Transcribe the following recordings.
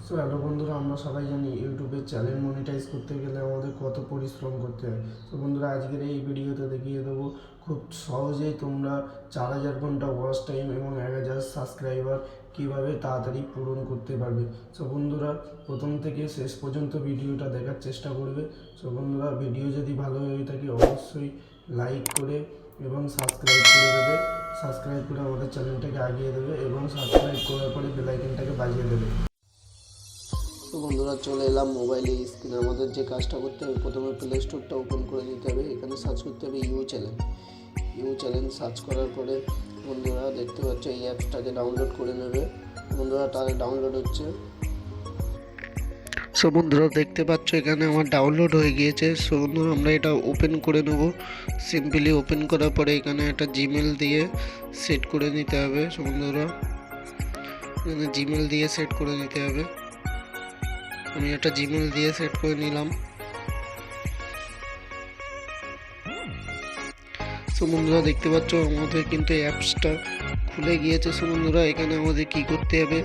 So hello বন্ধুরা, আমরা সবাই জানি ইউটিউবের চ্যানেল মনিটাইজ করতে গেলে আমাদের কত পরিশ্রম করতে হয়। তো বন্ধুরা, আজকের এই ভিডিওতে দেখিয়ে দেবো খুব সহজেই তোমরা 4000 ঘন্টা ওয়াচ টাইম এবং 1000 সাবস্ক্রাইবার কীভাবে তাড়াতাড়ি পূরণ করতে পারবে। সো বন্ধুরা, প্রথম থেকে শেষ পর্যন্ত ভিডিওটা দেখার চেষ্টা করবে। সো বন্ধুরা, ভিডিও যদি ভালো হয়ে থাকে অবশ্যই লাইক করে এবং সাবস্ক্রাইব করে দেবে। সাবস্ক্রাইব করে আমাদের চ্যানেলটাকে আগিয়ে দেবে এবং সাবস্ক্রাইব করার পরে বেল আইকনটাকে বাজিয়ে দেবে। তো বন্ধুরা, চলে এলাম মোবাইলে স্ক্রিনে। আমাদের যে কাজটা করতে হবে, প্রথমে প্লে স্টোরটা ওপেন করে নিতে হবে। এখানে সার্চ করতে হবে ইউ চ্যানেল সার্চ করার পরে বন্ধুরা দেখতে পাচ্ছ এই অ্যাপসটাকে ডাউনলোড করে নেবে। বন্ধুরা, তার ডাউনলোড হচ্ছে। সো বন্ধুরা, দেখতে পাচ্ছ এখানে আমার ডাউনলোড হয়ে গিয়েছে। সো বন্ধুরা, আমরা এটা ওপেন করে নেব। সিম্পলি ওপেন করার পরে এখানে একটা জিমেল দিয়ে সেট করে নিতে হবে। সো বন্ধুরা, এখানে জিমেল দিয়ে সেট করে নিতে হবে। আমি একটা জিমেল দিয়ে সেট করে নিলাম। সো বন্ধুরা, দেখতে পাচ্ছ আমাদের কিন্তু অ্যাপসটা খুলে গিয়েছে। সো বন্ধুরা, এখানে আমাদের কি করতে হবে,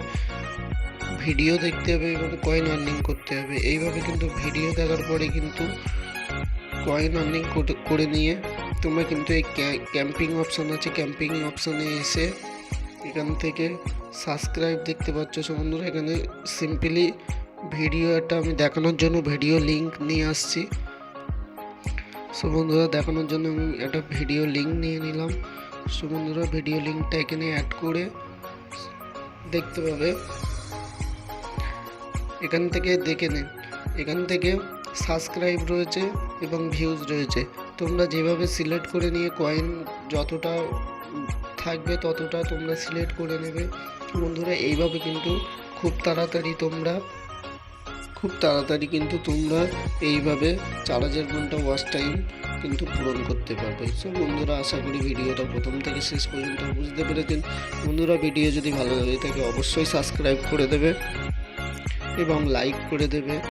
ভিডিও দেখতে হবে এবং কয়েন আর্নিং করতে হবে। এইভাবে কিন্তু ভিডিও দেখার পরে কিন্তু কয়েন আর্নিং করে নিয়ে তোমরা কিন্তু এই ক্যাম্পিং অপশান আছে, ক্যাম্পিং অপশানে এসে এখান থেকে সাবস্ক্রাইব দেখতে পাচ্ছ। সো বন্ধুরা, এখানে সিম্পলি ভিডিওটা আমি দেখানোর জন্য ভিডিও লিঙ্ক নিয়ে আসছি। সো বন্ধুরা, দেখানোর জন্য আমি একটা ভিডিও লিঙ্ক নিয়ে নিলাম। সো বন্ধুরা, ভিডিও লিঙ্কটা এখানে অ্যাড করে দেখতে পাবে। এখান থেকে দেখে নিন, এখান থেকে সাবস্ক্রাইব রয়েছে এবং ভিউজ রয়েছে। তোমরা যেভাবে সিলেক্ট করে নিয়ে কয়েন যতটা থাকবে ততটা তোমরা সিলেক্ট করে নেবে। বন্ধুরা, এইভাবে কিন্তু খুব তাড়াতাড়ি কিন্তু তোমরা এইভাবে 4000 ঘন্টা ওয়াচ টাইম কিন্তু পূরণ করতে পারবে। সো বন্ধুরা, আশা করি ভিডিওটা প্রথম থেকে শেষ পর্যন্ত বুঝতে পেরেছেন। বন্ধুরা, ভিডিও যদি ভালো লাগে থাকে অবশ্যই সাবস্ক্রাইব করে দেবে এবং লাইক করে দেবে।